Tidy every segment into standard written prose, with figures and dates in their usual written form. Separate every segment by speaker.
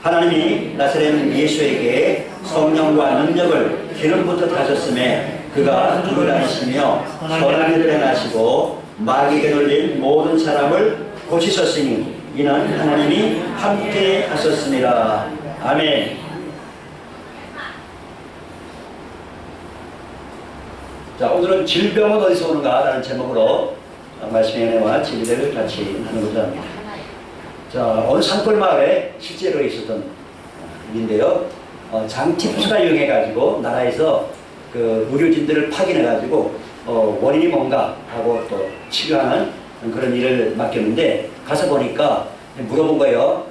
Speaker 1: 하나님이 나사렛 예수에게 성령과 능력을 기름부터 하셨음에 그가 두루다니시며 선한 일을 행하시고 마귀에게 놀린 모든 사람을 고치셨으니 이는 하나님이 함께 하셨습니다. 아멘. 자, 오늘은 질병은 어디서 오는가 라는 제목으로 말씀의 은혜와 진리를 같이 나누고자 합니다. 자, 어느 산골 마을에 실제로 있었던 일인데요. 장티푸스가 유행해가지고 나라에서 그 의료진들을 파견해가지고 원인이 뭔가 하고 또 치료하는 그런 일을 맡겼는데 가서 보니까 물어본 거예요.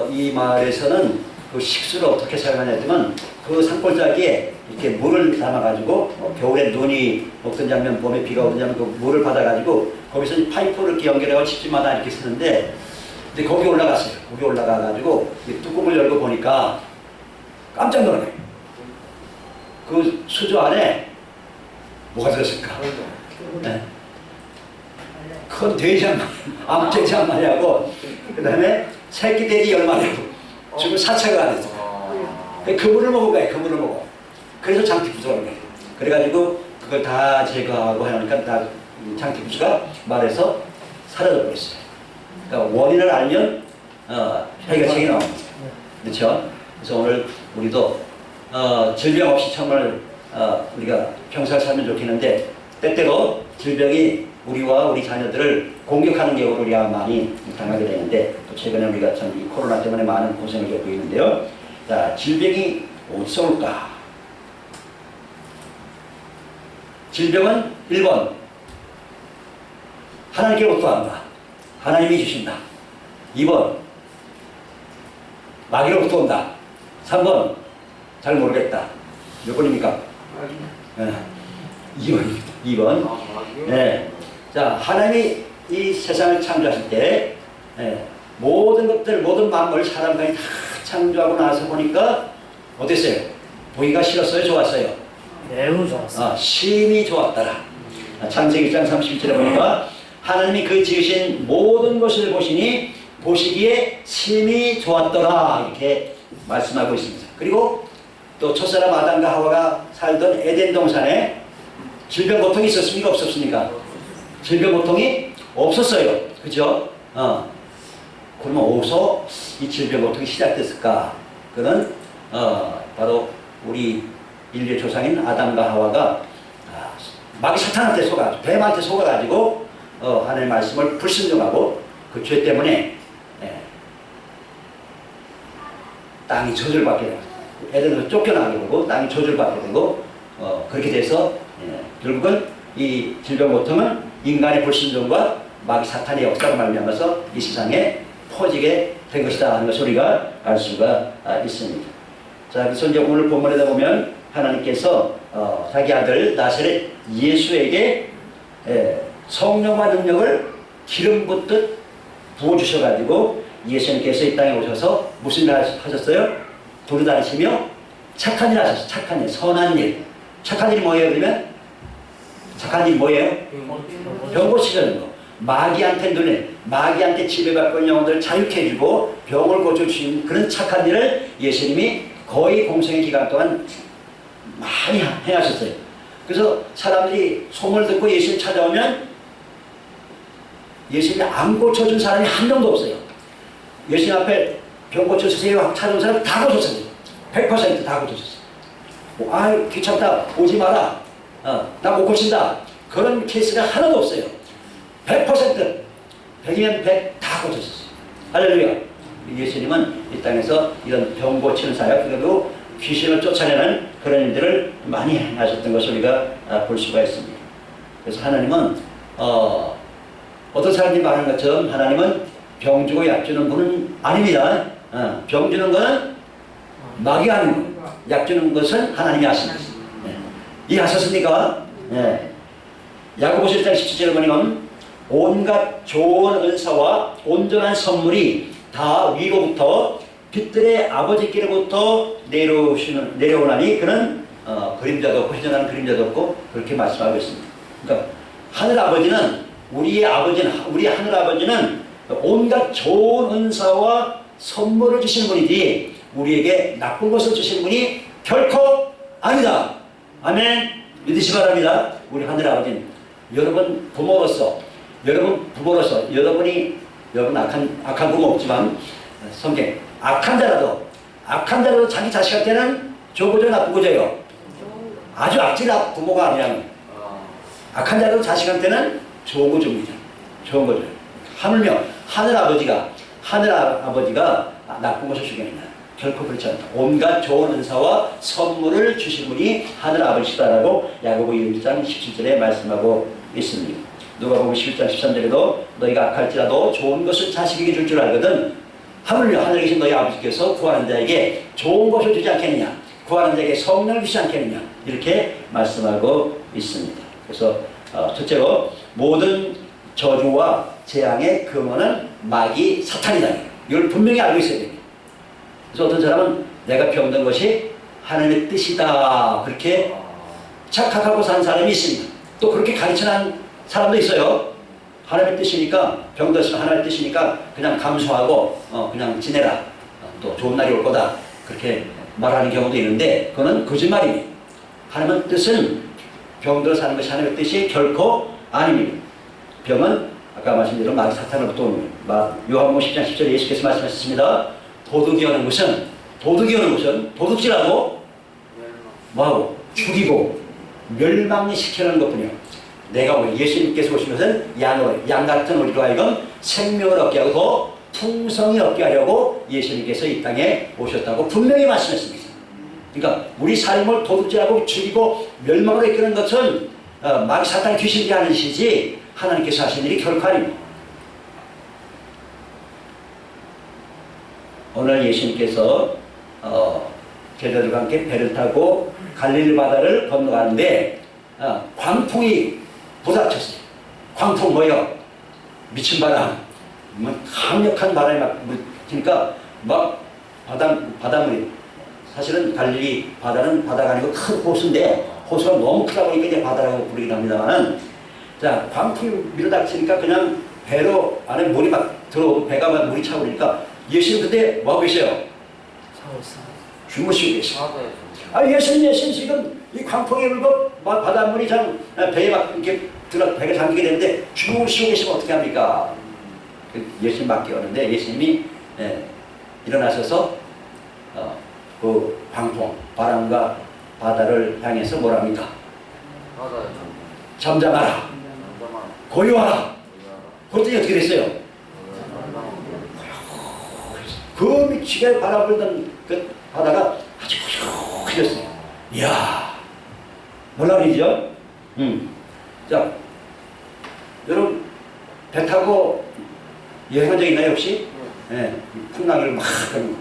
Speaker 1: 이 마을에서는 그 식수를 어떻게 사용하냐 했더니 그 산골짜기에 이렇게 물을 담아가지고 겨울에 눈이 오든지 하면 봄에 비가 오든지 하면 그 물을 받아가지고 거기서 파이프를 이렇게 연결해서 집집마다 이렇게 쓰는데 근데 거기 올라갔어요. 거기 올라가가지고 뚜껑을 열고 보니까 깜짝 놀라요. 그 수조 안에 뭐가 들었을까? 네. 큰 돼지 한 마리, 암돼지 한 마리하고 그 다음에 새끼 돼지 10마리하고 지금 사체가 안 됐어요. 그 물을 먹은 거예요. 그 물을 먹어. 그래서 장티푸스가 오는 거예요. 그래가지고 그걸 다 제거하고 하니까 다 장티푸스가 말해서 사라져 버렸어요. 그러니까 원인을 알면 해결책이 나옵니다. 그렇죠? 그래서 오늘 우리도 질병 없이 정말 우리가 평생을 살면 좋겠는데 때때로 질병이 우리와 우리 자녀들을 공격하는 경우를 우리가 많이 당하게 되는데 또 최근에 우리가 참 이 코로나 때문에 많은 고생을 겪고 있는데요. 자, 질병이 어디서 올까? 질병은 1번 하나님께로부터 온다. 하나님이 주신다. 2번 마귀로부터 온다. 3번 잘 모르겠다. 몇 번입니까? 2번입니다. 2번. 네. 자, 하나님이 이 세상을 창조하실 때 모든 것들, 모든 만물, 사람까지 다 창조하고 나서 보니까 어땠어요? 보기가 싫었어요? 좋았어요?
Speaker 2: 매우 좋았어요.
Speaker 1: 심히 좋았더라. 창세기 1장 31절에 보니까 하나님이 그 지으신 모든 것을 보시니 보시기에 심히 좋았더라 이렇게 말씀하고 있습니다. 그리고 또 첫사람 아담과 하와가 살던 에덴 동산에 질병 고통이 있었습니까? 없었습니까? 질병 고통이 없었어요. 그죠? 그러면 어디서 이 질병 고통이 시작됐을까? 그는 바로 우리 인류의 조상인 아담과 하와가 마귀 사탄한테 속아가지고 뱀한테 속아가지고 하나님의 말씀을 불순종하고 그 죄 때문에 땅이 저주받게 되고 에덴에서 쫓겨나게 되고 땅이 저주받게 되고 그렇게 돼서 결국은 이 질병 고통은 인간의 불순종과 마귀 사탄의 역사로 말미암아서 이 세상에 퍼지게 된 것이다 하는 것을 우리가 알 수가 있습니다. 자, 그래서 이제 오늘 본문에다 보면 하나님께서 자기 아들 나사렛 예수에게 성령과 능력을 기름 붓듯 부어주셔가지고 예수님께서 이 땅에 오셔서 무슨 일 하셨어요? 도르다니시며 착한 일 하셨어요. 착한 일, 선한 일. 착한 일이 뭐예요? 그러면? 착한 일이 뭐예요? 병 고치시는 거. 마귀한테 눈에, 마귀한테 지배받고 있는 영혼들을 자유케 해주고 병을 고쳐주시는 그런 착한 일을 예수님이 거의 공생의 기간 동안 많이 행하셨어요. 그래서 사람들이 소문을 듣고 예수님 찾아오면 예수님이 안 고쳐준 사람이 한 명도 없어요. 예수님 앞에 병 고쳐주세요 찾아온 사람 다 고쳤어요. 100% 다 고쳤어요. 아, 귀찮다, 오지 마라, 나 못 고친다, 그런 케이스가 하나도 없어요. 100%, 100이면 100 다 고쳤어요. 할렐루야. 예수님은 이 땅에서 이런 병 고치는 사역, 그리고 귀신을 쫓아내는 그런 일들을 많이 하셨던 것을 우리가 볼 수가 있습니다. 그래서 하나님은 어떤 사람들이 말하는 것처럼 하나님은 병 주고 약 주는 분은 아닙니다. 병 주는 것은 마귀가 하는 거, 약 주는 것은 하나님이 하시는 것입니다. 이해하셨습니까? 네. 야고보서 1장 17절에 보면 온갖 좋은 은사와 온전한 선물이 다 위로부터 빛들의 아버지께로부터 내려오나니 그는 그림자도 없고 회전하는 그림자도 없고 그렇게 말씀하고 있습니다. 그러니까 하늘 아버지는 우리 하늘 아버지는 온갖 좋은 은사와 선물을 주시는 분이지 우리에게 나쁜 것을 주시는 분이 결코 아니다. 아멘. 믿으시 바랍니다. 우리 하늘 아버지는 여러분 부모로서, 여러분 부모로서, 여러분 악한 부모 없지만 성경 악한 자라도 자기 자식한테는 좋고저 나쁘고저요. 아주 악질 부모가 아니라면 악한 자라도 자식한테는 좋은 거 줍니다. 좋은 거죠. 하물며 하늘 아버지가 나쁜 것을 주겠느냐? 결코 그렇지 않다. 온갖 좋은 은사와 선물을 주신 분이 하늘 아버지시다라고 야고보 1장 17절에 말씀하고 있습니다. 누가복음 11장 13절에도 너희가 악할지라도 좋은 것을 자식에게 줄 줄 알거든 하물며 하늘에 계신 너희 아버지께서 구하는 자에게 좋은 것을 주지 않겠느냐? 구하는 자에게 성령을 주지 않겠느냐? 이렇게 말씀하고 있습니다. 그래서 첫째로 모든 저주와 재앙의 근원은 마귀 사탄이다. 이걸 분명히 알고 있어야 됩니다. 그래서 어떤 사람은 내가 병든 것이 하나님의 뜻이다 그렇게 착각하고 사는 사람이 있습니다. 또 그렇게 가르치는 사람도 있어요. 하나님의 뜻이니까 병들었으면 하나님의 뜻이니까 그냥 감수하고 그냥 지내라. 또 좋은 날이 올 거다. 그렇게 말하는 경우도 있는데 그거는 거짓말입니다. 하나님의 뜻은 병들어 사는 것이 하나님의 뜻이 결코 아닙니다. 병은 아까 말씀드린 마귀 사탄으로부터 옵니다. 요한복음 10장 10절에 예수께서 말씀하셨습니다. 도둑이 오는 것은 도둑질하고 뭐하고 죽이고 멸망시키는 것뿐이요. 내가 오늘 예수님께서 오신 것은 양 같은 우리로 하여금 생명을 얻게 하고 더 풍성히 얻게 하려고 예수님께서 이 땅에 오셨다고 분명히 말씀했습니다. 그러니까 우리 삶을 도둑질하고 죽이고 멸망으로 이끄는 것은 마귀 사탄 귀신이 하는 짓이지 하나님께서 하신 일이 결코 아닙니다. 오늘 예수님께서 제자들과 함께 배를 타고 갈릴리 바다를 건너가는데 광풍이 부닥쳤어요. 광풍 뭐예요? 미친 바람, 강력한 바람이 막 부니까 막 바닷물이 사실은 갈릴리 바다는 바다가 아니고 큰 호수인데 호수가 너무 크다 보니까 이제 바다라고 부르긴 합니다만 자 광풍이 밀어닥치니까 그냥 배로 안에 물이 막 들어오고 배가 막 물이 차오르니까 예수님 그때 뭐하고 계세요? 주무시고 계세요. 예수님 지금 이 광풍이 불고 바닷물이 참 배에 막 이렇게 들어 배가 잠기게 되는데 주무시고 계시면 어떻게 합니까? 예수님 밖에 오는데 예수님이 일어나셔서 그 광풍 바람과 바다를 향해서 뭐랍니까? 잠잠하라. 고요하라. 그랬더니 어떻게 됐어요? 그 미치게 바람 불던 그 바다가 아주 고요해졌어요. 이야, 뭐라 그러죠? 자, 여러분 배 타고 여행한 적 있나요 혹시? 네, 풍랑을 막 하는 거.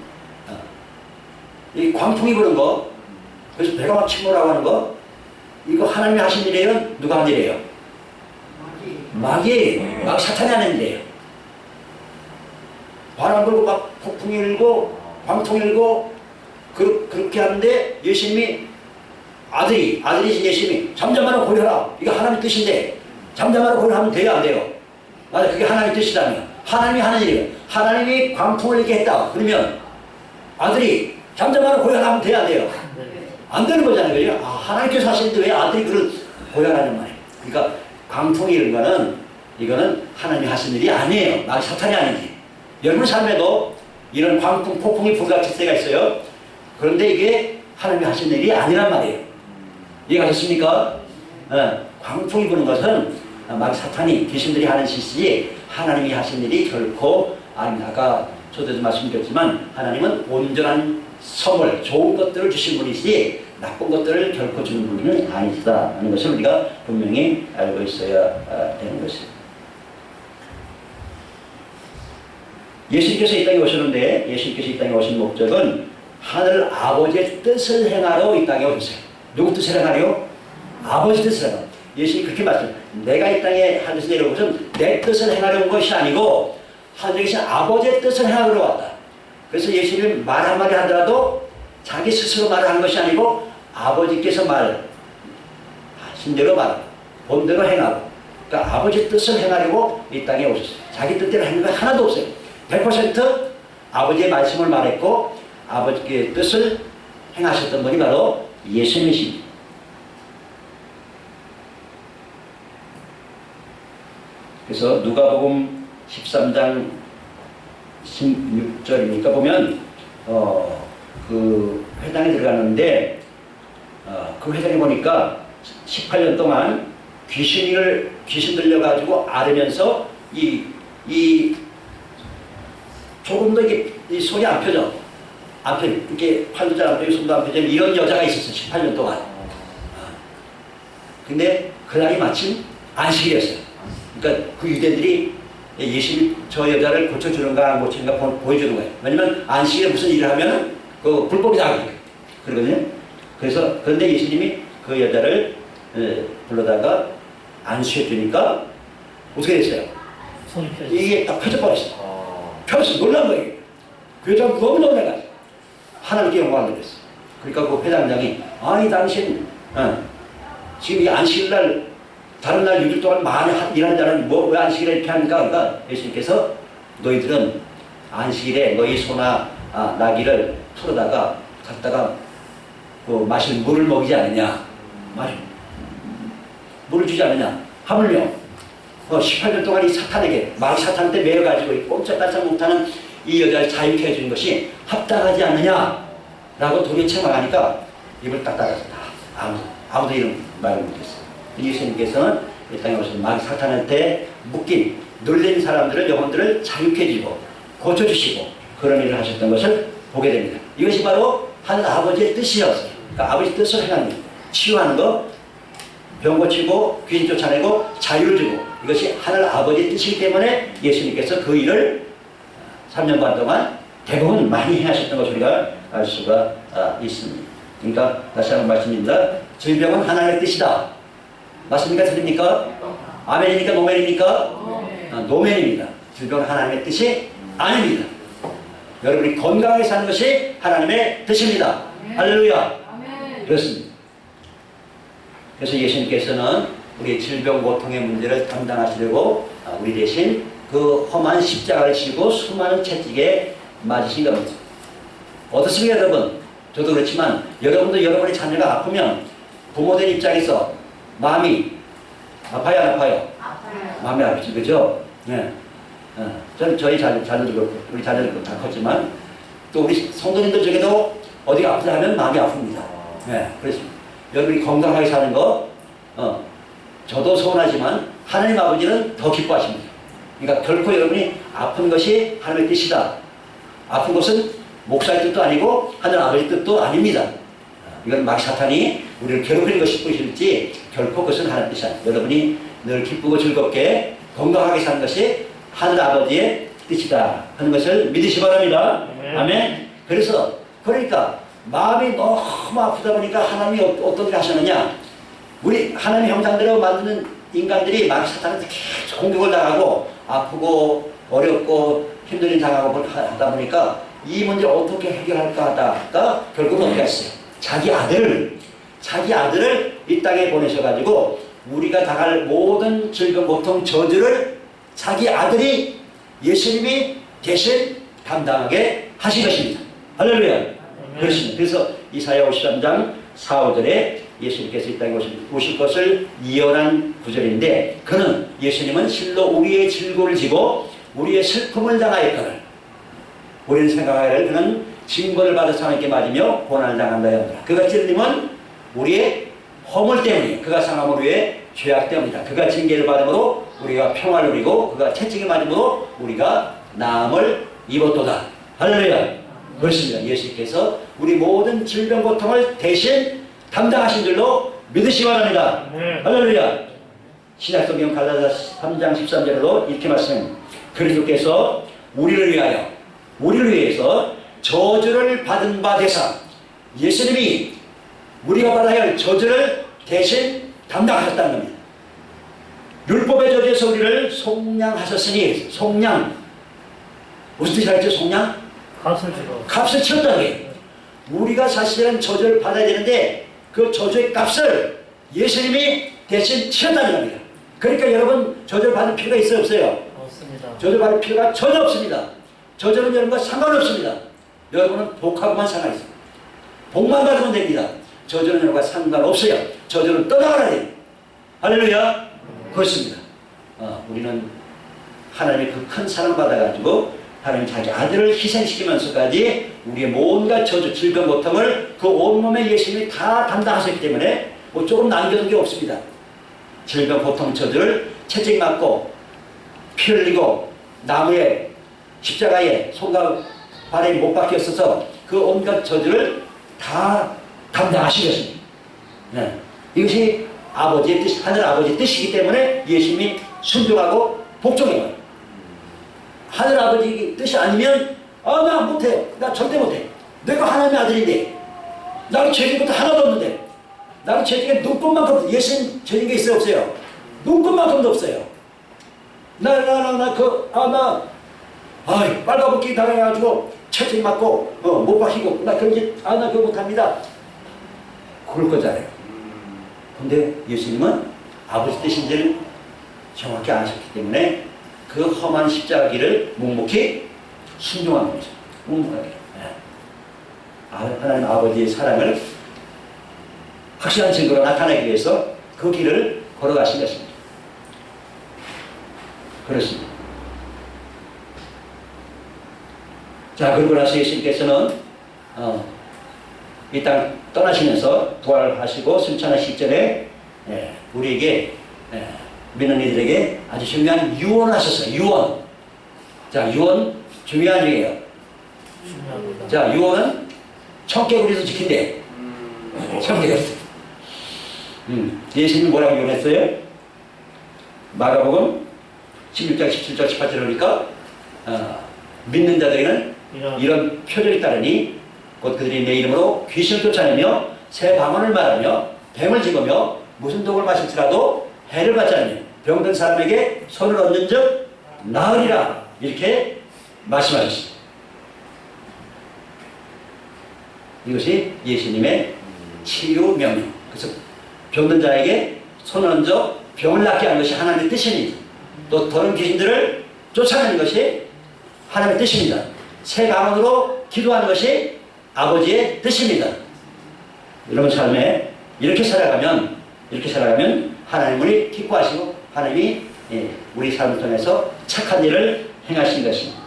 Speaker 1: 이 광풍이 부는 거, 그래서 배가 막 침몰하고 하는 거, 이거 하나님이 하신 일이에요? 누가 한 일이에요? 마귀 사탄이 하는 일이에요. 바람 불고 막 폭풍이 일고 광풍이 일고 그렇게 하는데 예수님이 아들이신 예수님이 잠잠하라 고요하라. 이거 하나님의 뜻인데 잠잠하라 고요하면 돼요 안 돼요? 맞아, 그게 하나님의 뜻이라면 하나님이 하는 일이에요. 하나님이 광풍을 일게 했다. 그러면 아들이 잠잠하라 고요하라 하면 돼요 안 돼요? 안 되는 거잖아요. 그죠? 하나님께서 하시는데 왜 아들이 그걸 고요하라는 말이에요. 그러니까 광풍이 이런 거는 이거는 하나님이 하신 일이 아니에요. 마귀 사탄이 아니지. 여러분 삶에도 이런 광풍, 폭풍이 부닥칠 때가 있어요. 그런데 이게 하나님이 하신 일이 아니란 말이에요. 이해가셨습니까? 광풍이 부는 것은 마귀 사탄이 귀신들이 하는 짓이지 하나님이 하신 일이 결코 아닙니다. 아까 저도 말씀드렸지만 하나님은 온전한 선물, 좋은 것들을 주신 분이시지 나쁜 것들을 결코 주는 분은 아니시다는 것을 우리가 분명히 알고 있어야 되는 것입니다. 예수님께서 이 땅에 오셨는데 예수님께서 이 땅에 오신 목적은 하늘 아버지의 뜻을 행하러 이 땅에 오셨어요. 누구 뜻을 행하려? 아버지 뜻을 행하러. 예수님이 그렇게 말씀해요. 내가 이 땅에 하늘에서 내려온 것은 내 뜻을 행하려 온 것이 아니고 하늘에 계신 아버지의 뜻을 행하러 왔다. 그래서 예수님이 말 한마디 하더라도 자기 스스로 말을 하는 것이 아니고 아버지께서 말하신 대로 말하고 본대로 행하고 그러니까 아버지 뜻을 행하려고 이 땅에 오셨어요. 자기 뜻대로 하는 거 하나도 없어요. 100% 아버지의 말씀을 말했고 아버지의 뜻을 행하셨던 분이 바로 예수님이십니다. 그래서 누가복음 13장 16절이니까 보면 그 회당에 들어갔는데 그 회당에 보니까 18년 동안 귀신 들려가지고 앓으면서 이 조금 더 이 손이 안 펴져. 안 펴. 이렇게 팔도 잘 안 펴고 손도 안 펴져. 이런 여자가 있었어. 18년 동안. 근데 그날이 마침 안식일이었어요. 그러니까 그 유대들이 예수님이 저 여자를 고쳐주는가 안 고치는가 보여주는 거예요. 왜냐면 안식일에 무슨 일을 하면 그 불법이다 그러거든요. 그래서 그런데 예수님이 그 여자를 불러다가 안수해주니까 어떻게 됐어요?
Speaker 2: 손이 펴졌어.
Speaker 1: 이게 딱 펴져버렸어. 펴서 놀란 거예요. 그 여자가 너무 놀라가지고 하나님께 영광을 드렸어. 그러니까 그 회장장이 아니 당신 지금 이 안식일날 다른 날 6일 동안 많이 일하는 자는 왜 안식일에 이렇게 하니까 그러니까 예수님께서 너희들은 안식일에 너희 소나 나귀를 풀어다가 갖다가 마실 물을 먹이지 않느냐 물을 주지 않느냐 하물며 18년 동안 이 사탄에게 마귀 사탄한테 매여가지고 꼼짝달싹 못하는 이 여자를 자유케 해주는 것이 합당하지 않느냐라고 도리어 망하니까 입을 딱 닫았어. 아무도 이런 말을 못했어요. 예수님께서는 이 땅에 오셔서 마귀 사탄한테 묶인 눌린 사람들을 영혼들을 자유케 해주고 고쳐주시고 그런 일을 하셨던 것을 보게 됩니다. 이것이 바로 하늘 아버지의 뜻이었어요. 그러니까 아버지 뜻을 행하는 것, 치유하는 것, 병 고치고 귀신 쫓아내고 자유를 주고 이것이 하늘 아버지의 뜻이기 때문에 예수님께서 그 일을 3년 반 동안 대부분 많이 행하셨던 것을 우리가 알 수가 있습니다. 그러니까 다시 한번 말씀드립니다. 질병은 하나님의 뜻이다. 맞습니까? 틀립니까? 아멘입니까? 노멘입니까? 노멘입니다. 질병은 하나님의 뜻이 아닙니다. 여러분이 건강하게 사는 것이 하나님의 뜻입니다. 할렐루야. 그렇습니다. 그래서 예수님께서는 우리 질병 고통의 문제를 담당하시려고 우리 대신 그 험한 십자가를 지고 수많은 채찍에 맞으신 겁니다. 어떻습니까 여러분? 저도 그렇지만 여러분도 여러분의 자녀가 아프면 부모된 입장에서 마음이 아파요 안 아파요? 아파요. 마음이 아프지 그죠? 네. 저는 저희 자녀들 그렇고 우리 자녀들 다 컸지만 또 우리 성도님들 중에도 어디가 아프다 하면 마음이 아픕니다. 네. 그렇습니다. 여러분이 건강하게 사는 거 저도 소원하지만 하나님 아버지는 더 기뻐하십니다. 그러니까 결코 여러분이 아픈 것이 하나님의 뜻이다. 아픈 것은 목사의 뜻도 아니고 하늘 아버지의 뜻도 아닙니다. 이건 마귀 사탄이 우리를 괴롭히는 것이 뿐이지 결코 그것은 하나님의 뜻이 아닙니다. 여러분이 늘 기쁘고 즐겁게 건강하게 사는 것이 하늘 아버지의 뜻이다 하는 것을 믿으시 바랍니다. 아멘. 그러니까 마음이 너무 아프다 보니까 하나님이 어떤 일을 하셨느냐. 우리 하나님의 형상대로 만드는 인간들이 마귀 사탄한테 계속 공격을 당하고 아프고 어렵고 힘든 일 당하고 하다 보니까 이 문제를 어떻게 해결할까 하다가 결국은 어떻게 했어요? 자기 아들을 이 땅에 보내셔가지고 우리가 당할 모든 질병 고통 저주를 자기 아들이 예수님이 대신 담당하게 하신 것입니다. 할렐루야. 그렇습니다. 그래서 이사야 53장 4, 5절에 예수님께서 이 땅에 오실 것을 예언한 구절인데 예수님은 실로 우리의 질고를 지고 우리의 슬픔을 당하였거늘 우리는 생각하기를 그는 징벌을 받아서 하나님께 맞으며 고난을 당한다 하더라. 그가 찔림은 우리의 허물 때문에 그가 상함은 우리의 죄악 때문이다. 그가 징계를 받음으로 우리가 평화를 누리고 그가 채찍에 맞음으로 우리가 나음을 입었도다. 할렐루야. 그렇습니다. 예수님께서 우리 모든 질병 고통을 대신 담당하신 줄로 믿으시기 바랍니다. 할렐루야. 신약성경 갈라디아 3장 13절로 이렇게 말씀합니다. 그리스도께서 우리를 위해서 저주를 받은 바 되사 예수님이 우리가 받아야 할 저주를 대신 담당하셨다는 겁니다. 율법의 저주에서 우리를 속량하셨으니 속량 무슨 뜻이 알죠? 속량? 값을 치렀다는 거예요. 우리가 사실은 저주를 받아야 되는데 그 저주의 값을 예수님이 대신 치렀다는 겁니다. 그러니까 여러분 저주를 받을 필요가 있어요? 없어요? 없습니다. 저주를 받을 필요가 전혀 없습니다. 저주는 여러분과 상관없습니다. 여러분은 복하고만 상관있습니다. 복만 받으면 됩니다. 저주는 여러분과 상관없어요. 저주는 떠나가라 돼요. 할렐루야. 그렇습니다. 우리는 하나님의 그 큰 사랑 받아가지고 하나님 자기 아들을 희생시키면서까지 우리의 뭔가 저주, 질병, 고통을 그 온몸에 예수님이 다 담당하셨기 때문에 뭐 조금 남겨둔 게 없습니다. 질병, 고통, 저주를 채찍맞고 피 흘리고 나무에 십자가에 손과 발에 못 박혔어서 그 온갖 저주를 다 담당하신 것입니다. 네. 이것이 아버지의 뜻, 하늘 아버지의 뜻이기 때문에 예수님이 순종하고 복종해요. 하늘 아버지 뜻이 아니면 나 못해요. 나 절대 못해. 내가 하나님의 아들인데 나는 죄진 것도 하나도 없는데 나는 죄진 게 눈꽃만큼 예수님 죄진 게 있어요 없어요? 눈꽃만큼도 없어요. 빨가벗기 당해가지고 채찍 맞고 못 박히고 나 그거 못합니다. 그럴 거잖아요. 근데 예수님은 아버지 뜻인지를 정확히 아셨기 때문에 그 험한 십자가 길을 묵묵히 순종한 거죠. 묵묵하게. 하나님 아버지의 사랑을 확실한 증거로 나타내기 위해서 그 길을 걸어가신 것입니다. 그렇습니다. 자, 그러고 나서 예수님께서는 이 땅 떠나시면서 부활하시고 승천하시기 전에 우리에게 믿는 이들에게 아주 중요한 유언을 하셨어요. 유언. 자, 유언 중요한 얘기예요. 자, 유언은 청개구리도 지킨대. 청개구리. 예수님이 뭐라고 유언했어요? 마가복음 16장 17절 18절 그러니까 믿는 자들에게는 이런 표적이 따르니 곧 그들이 내 이름으로 귀신을 쫓아내며 새 방언을 말하며 뱀을 집으며 무슨 독을 마실지라도 해를 받지 않으며 병든 사람에게 손을 얹은 즉 나으리라 이렇게 말씀하셨습니다. 이것이 예수님의 치유 명령. 그래서 병든 자에게 손을 얹어 병을 낫게 하는 것이 하나님의 뜻입니다. 또 더러운 귀신들을 쫓아내는 것이 하나님의 뜻입니다. 새 방언으로 기도하는 것이 아버지의 뜻입니다. 여러분 삶에 이렇게 살아가면 하나님을 기뻐하시고 하나님이 우리 삶을 통해서 착한 일을 행하신 것입니다.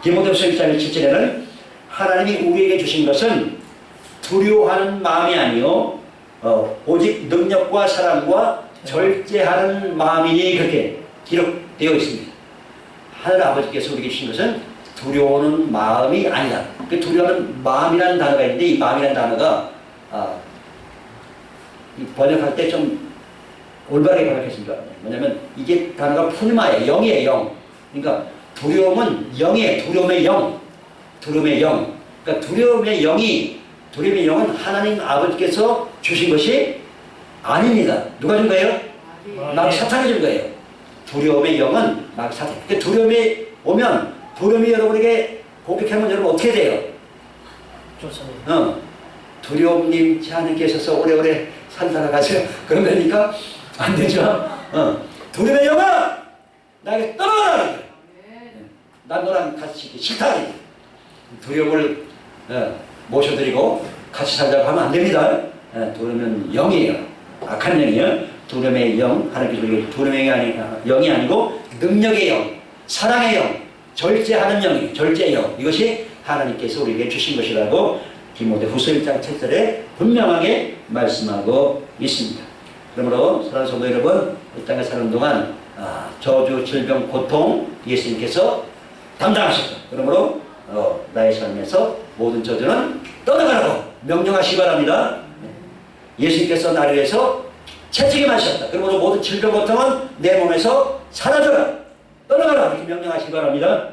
Speaker 1: 디모데후서 1장 7절에는 하나님이 우리에게 주신 것은 두려워하는 마음이 아니요 오직 능력과 사랑과 절제하는 마음이니 그렇게 기록되어 있습니다. 하늘 아버지께서 우리에게 주신 것은 두려워하는 마음이 아니다. 그 두려워하는 마음이라는 단어가 있는데 이 마음이라는 단어가 번역할 때 좀 올바르게 번역했습니다. 뭐냐면 이게 단어가 푸니마예요. 영이에요. 영. 그러니까 두려움은 영이에요. 두려움의 영. 두려움의 영. 그러니까 두려움의 영은 하나님 아버지께서 주신 것이 아닙니다. 누가 준 거예요? 막 사탄이 준 거예요. 두려움의 영은 막 사탄. 그러니까 두려움이 오면 두려움이 여러분에게 공격하면 여러분 어떻게 돼요? 좋습니다. 두려움님 제 안에 계셔서 오래오래 살다가 가세요. 그런 거니까 안 되죠. 두려움의 영아 나에게 떠나라. 난 너랑 같이 있기 싫다. 두려움을 모셔드리고 같이 살자고 하면 안 됩니다. 두려움은 영이에요. 악한 영이에요. 두려움의 영, 하나님께서 두려움의 영이 아니고 능력의 영, 사랑의 영, 절제하는 영이 절제의 영. 이것이 하나님께서 우리에게 주신 것이라고 디모데후서 1장 7절에 분명하게 말씀하고 있습니다. 그러므로 사랑하는 성도 여러분, 이 땅에 사는 동안 저주, 질병, 고통 예수님께서 담당하셨다. 그러므로 나의 삶에서 모든 저주는 떠나가라고 명령하시기 바랍니다. 예수님께서 나를 위해서 채찍에 맞으셨다. 그러므로 모든 질병, 고통은 내 몸에서 사라져라. 떠나가라. 이렇게 명령하시기 바랍니다.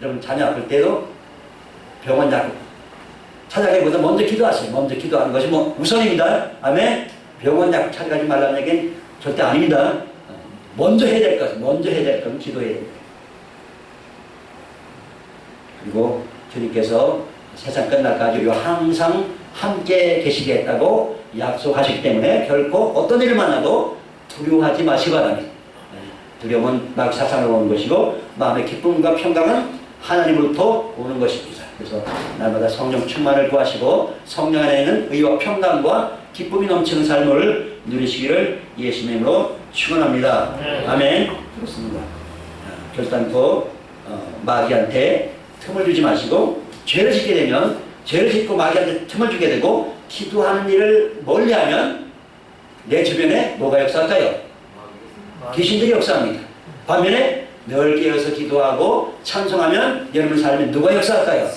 Speaker 1: 여러분 자녀 아플 때도 병원 약 찾아가기보다 먼저 기도하세요. 먼저 기도하는 것이 우선입니다. 아멘. 병원 약 찾아가지 말라는 얘기는 절대 아닙니다. 먼저 해야 될 것은 기도해야 됩니다. 그리고 주님께서 세상 끝날까지 항상 함께 계시겠다고 약속하시기 때문에 결코 어떤 일을 만나도 두려워하지 마시기 바랍니다. 두려움은 막 사탄으로 오는 것이고 마음의 기쁨과 평강은 하나님으로부터 오는 것입니다. 그래서 날마다 성령 충만을 구하시고 성령 안에 있는 의와 평강과 기쁨이 넘치는 삶을 누리시기를 예수님의 이름으로 축원합니다. 아멘. 그렇습니다. 결단코 마귀한테 틈을 주지 마시고 죄를 짓게 되면 죄를 짓고 마귀한테 틈을 주게 되고 기도하는 일을 멀리하면 내 주변에 뭐가 역사할까요? 귀신들이 역사합니다. 반면에 늘 깨어서 기도하고 찬송하면 여러분 삶에 누가 역사할까요?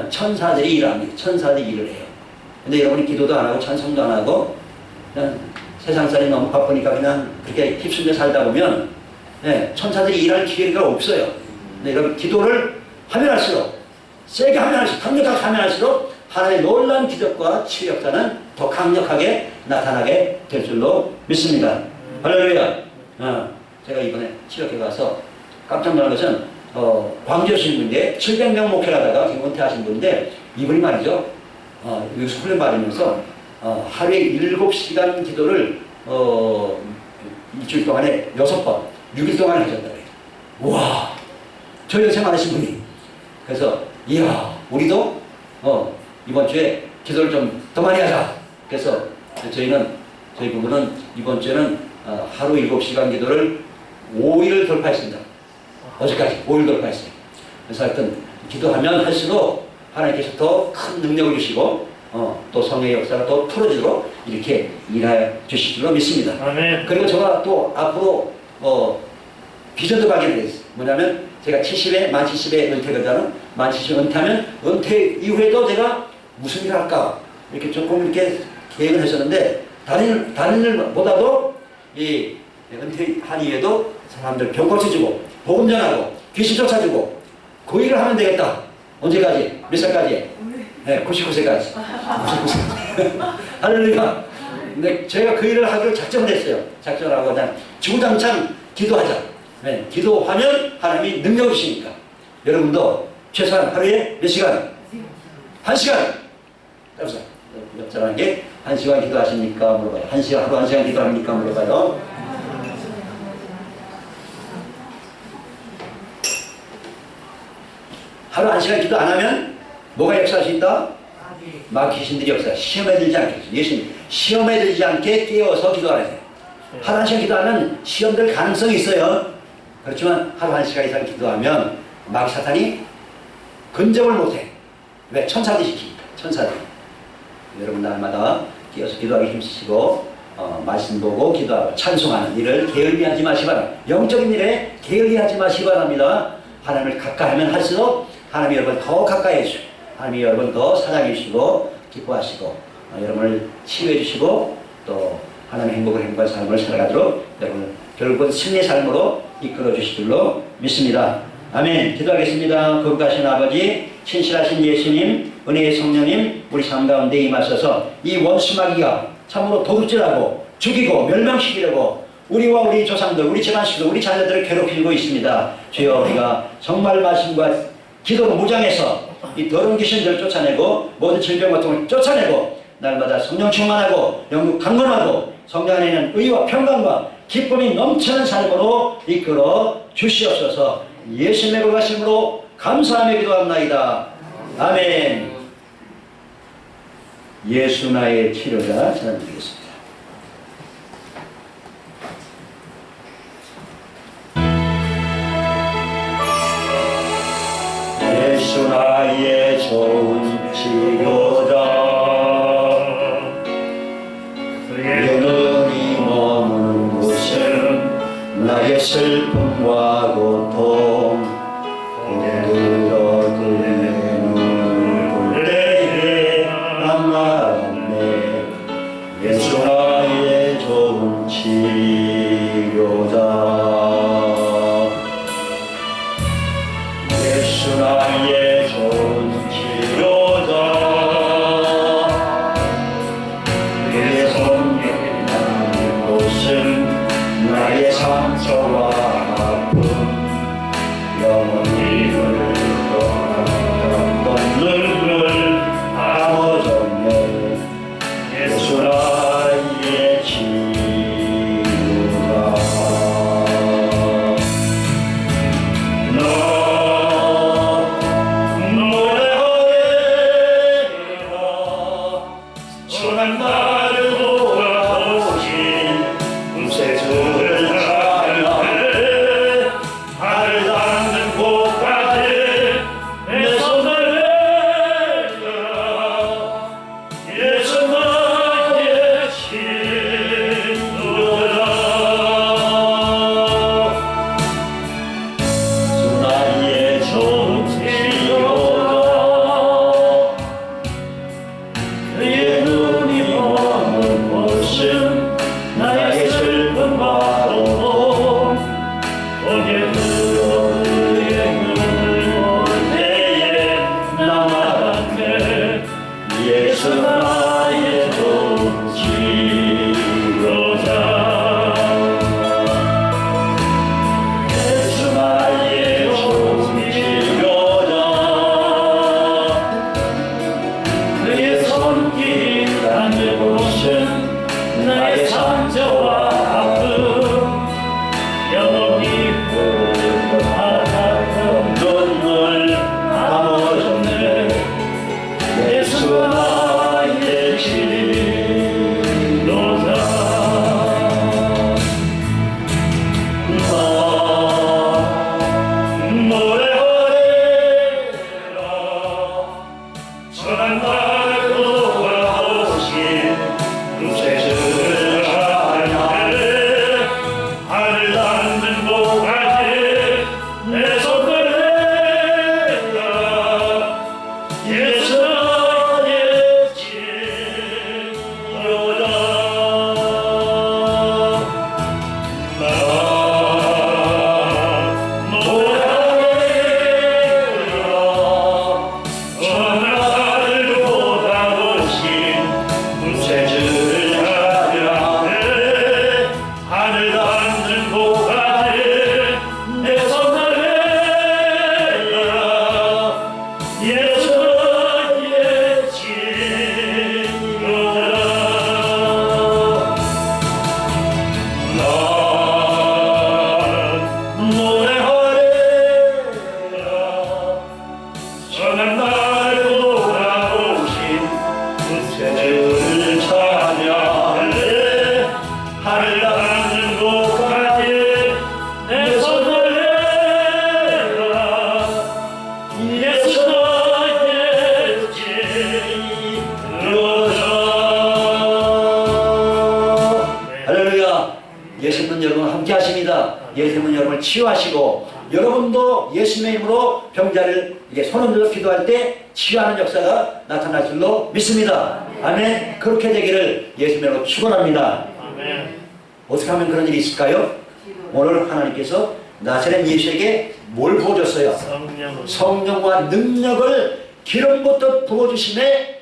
Speaker 1: 천사들이 일합니다. 천사들이 일을 해요. 근데 여러분이 기도도 안 하고 찬송도 안 하고 그냥 세상살이 너무 바쁘니까 그냥 그렇게 휩쓸려 살다 보면 천사들이 일할 기회가 없어요. 근데 여러분 기도를 하면 할수록 세게 하면 할수록 강력하게 하면 할수록 하나님의 놀라운 기적과 치유 역사는 더 강력하게 나타나게 될 줄로 믿습니다. 할렐루야. 제가 이번에 치료회 가서 깜짝 놀란 것은 광주에 오신 분인데 700명 목회를 하다가 지금 은퇴하신 분인데 이분이 말이죠. 여기서 훈련 받으면서 하루에 7시간 기도를 일주일 동안에 6번 6일 동안 하셨다 그래요. 우와, 저 연세 많으신 분이. 그래서 이야, 우리도 이번 주에 기도를 좀 더 많이 하자. 그래서 저희 부부는 이번 주에는 하루 7시간 기도를 5일을 돌파했습니다. 어제까지 5일 돌파했어요. 그래서 하여튼 기도하면 할수록 하나님께서 더 큰 능력을 주시고 또 성령의 역사가 더 풀어지도록 이렇게 일하여 주실 줄로 믿습니다.
Speaker 2: 아멘.
Speaker 1: 그리고 제가 또 앞으로 비전도 발견을 했어요. 뭐냐면 제가 만 70에 은퇴거든요. 만 70에 은퇴하면 은퇴 이후에도 제가 무슨 일을 할까 이렇게 조금 이렇게 계획을 했었는데 다른 일보다도 이 은퇴한 이후에도 사람들 병고치 주고 복음 전하고 귀신 쫓아주고 그 일을 하면 되겠다. 언제까지? 몇 살까지? 네, 99세까지. 99세. 할렐루야. 근데 제가 그 일을 하기로 작정을 했어요. 작정을 하고 그냥 주구장창 기도하자. 네, 기도하면 하나님이 능력을 주시니까. 여러분도 최소한 하루에 몇 시간? 1시간. 여보세요. 옆사람에게 1시간 기도하십니까? 물어봐요. 하루 1시간 기도합니까? 물어봐요. 하루 1시간 기도 안 하면 뭐가 역사할 수 있다? 마귀 귀신들이 역사해. 시험에 들지 않게. 예수님 시험에 들지 않게 깨워서 기도하라 해요. 하루 1시간 기도하면 시험될 가능성이 있어요. 그렇지만 하루 1시간 이상 기도하면 마귀 사탄이 근접을 못해. 왜? 천사들이 시키니까. 천사들. 여러분 날마다 깨어서 기도하기 힘쓰시고 말씀 보고 기도하고 찬송하는 일을 게을리하지 마시기 바랍니다. 영적인 일에 게을리하지 마시기 바랍니다. 하나님을 가까이 하면 할수록 하나님이 여러분 더 가까이 해주시고 하나님이 여러분 더 사랑해 주시고 기뻐하시고 여러분을 치유해 주시고 또 하나님의 행복한 삶을 살아가도록 여러분 결국은 승리의 삶으로 이끌어 주실 줄로 믿습니다. 아멘. 기도하겠습니다. 거룩하신 아버지, 신실하신 예수님, 은혜의 성령님, 우리 삶 가운데 임하셔서 이 원수마귀가 참으로 도둑질하고 죽이고 멸망시키려고 우리와 우리 조상들, 우리 집안식구, 우리 자녀들을 괴롭히고 있습니다. 주여, 우리가 정말 말씀과 기도로 무장해서 이 더러운 귀신들을 쫓아내고 모든 질병 같은 걸 쫓아내고 날마다 성령 충만하고 영육 강건하고 성령 안에 있는 의와 평강과 기쁨이 넘치는 삶으로 이끌어 주시옵소서. 예수님의 거룩하심으로 감사하며 기도합나이다. 아멘. 예수 나의 치료자 전해드리겠습니다. 예수 나의 좋은 치료자 그의 눈이 머무는 곳은 나의 슬픔과 고통 그대로 그의 눈을 볼 때에 난 말았네. 예수 나의 좋은 치료자 예수 나의 좋은 치료자 그의 성령이 나는 곳은 나의 상처와
Speaker 2: 전한 날 돌아오신 구세주를 찬양해 하늘 닿는 곳까지 내 손을 내라 예수 너의 길 들어줘.
Speaker 1: 할렐루야. 예수님 여러분 함께 하십니다. 예수님은 여러분을 치유하시고 여러분도 예수님의 힘으로 병자를 이게 손을 들어 기도할 때 치유하는 역사가 나타날 줄로 믿습니다. 아멘. 그렇게 되기를 예수님으로 축원합니다.
Speaker 2: 아멘.
Speaker 1: 어떻게 하면 그런 일이 있을까요? 오늘 하나님께서 나사렛 예수에게 뭘 부어줬어요? 성령과 능력을 기름부터 부어주심에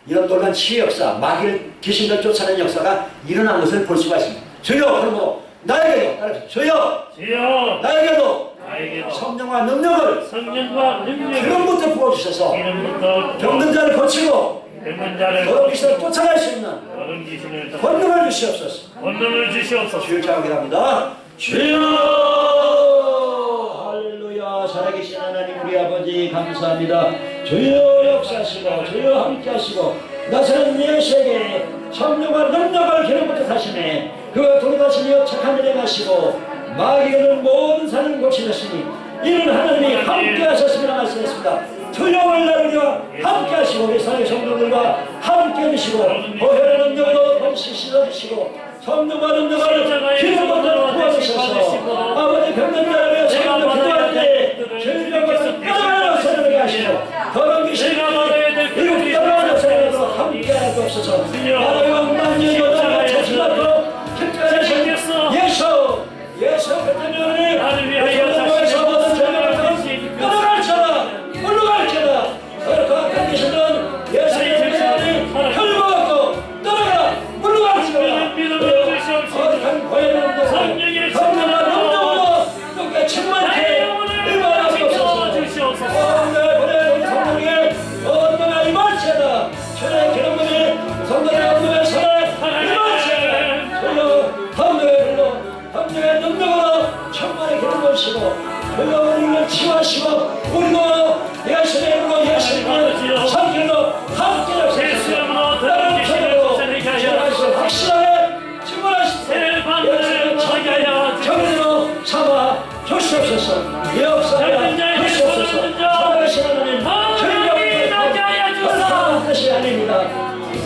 Speaker 1: 이런 놀란 치유 역사, 마귀를 귀신들 쫓아내는 역사가 일어난 것을 볼 수가 있습니다. 주여, 그러므로 나에게도 따라서 주여, 나에게도 성령과 능력을 기름부터 부어주셔서 병든 자를 고치고 더러운 귀신을 쫓아낼 수 있는 권능을 주시옵소서. 주여 자기랍니다. 주여. 할렐루야. 살아계신 하나님 우리 아버지 감사합니다. 주여 역사하시고 주여 함께하시고 나사렛 예수에게 성령과 능력을 기름부터 타시네 그 돌아가시며 착한 일에 가시고 마귀는 모든 산을 고치셨으니 이는 하나님이 함께하셨음이라 말씀했습니다. 주여 나를 함께하시고 우리 사랑의 성도들과 함께 해주시고 보혈의 능력으로 동시 씻어주시고 성령과 능력을 기름부터 부어주셔서 아버지 병든 자를 생명을 기도할 때 질병을 떠나는 사람에게 하시고 더러운 귀신 이렇게 떠나는 사람으로 함께하게 없어서 나라의 왕만이 여자가 자신하고 특별하신 예수 그때문에 성령에서 모든 죄를 떠나갈지어다 물러갈지어다 거룩한 계시는 예수의 혈로하고 떠나가 물러갈지어다 거룩한 고해는 성령과 능력으로 누가 충만케 임하옵소서. 오늘 보내는 성령의 언능을 임할지어다 주의 기름분이 성령의 언능을 살아 임할지어다 주여 성령의 능력으로 충만히 기름부으시고 주여 우리를 치유하시고 우리도 예수의 이름으로 예수님을 성결로 함께 하시옵소서. 다른 편으로 치유하시고 확실하게 치유하시고 예수님을 정리로 삼아 주시옵소서. 역사하여 주시옵소서. 살아계신 하나님 주님의 뜻이 아닙니다.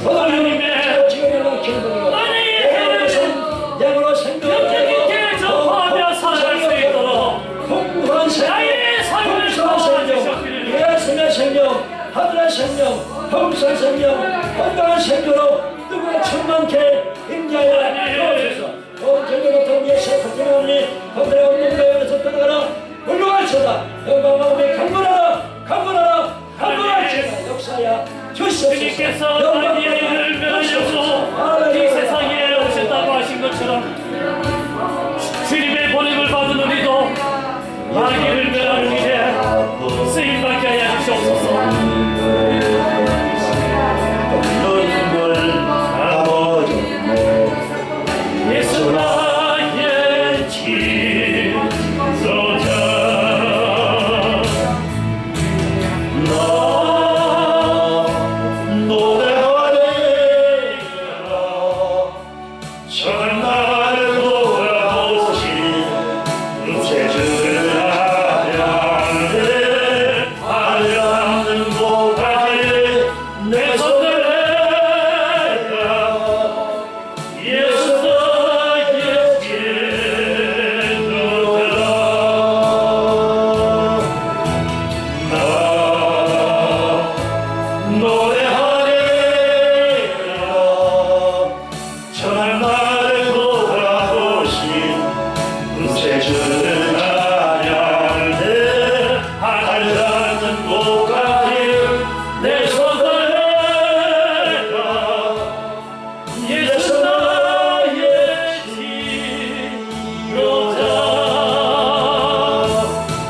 Speaker 1: 오늘 지금의 기름부으로 내 것은 양으로 생명을 풍부한 생명, 예수의 생명, 하늘의 생명, 풍성한 생명, 건강한 생명으로 누구나 충만케 임재하여 주옵소서. 온 전력부터 예수의 그때문에 건강의 없는 거에서 떠나가라 물러갈지어다. 영광마음에 강건하라 역사야 주시옵소서.
Speaker 2: 주님께서 마귀를 멸하려고 이 세상에 오셨다고 하신 것처럼 주님의 보냄을 받은 우리도 마귀를 멸하는 일에 쓰임받게 하여 주시옵소서.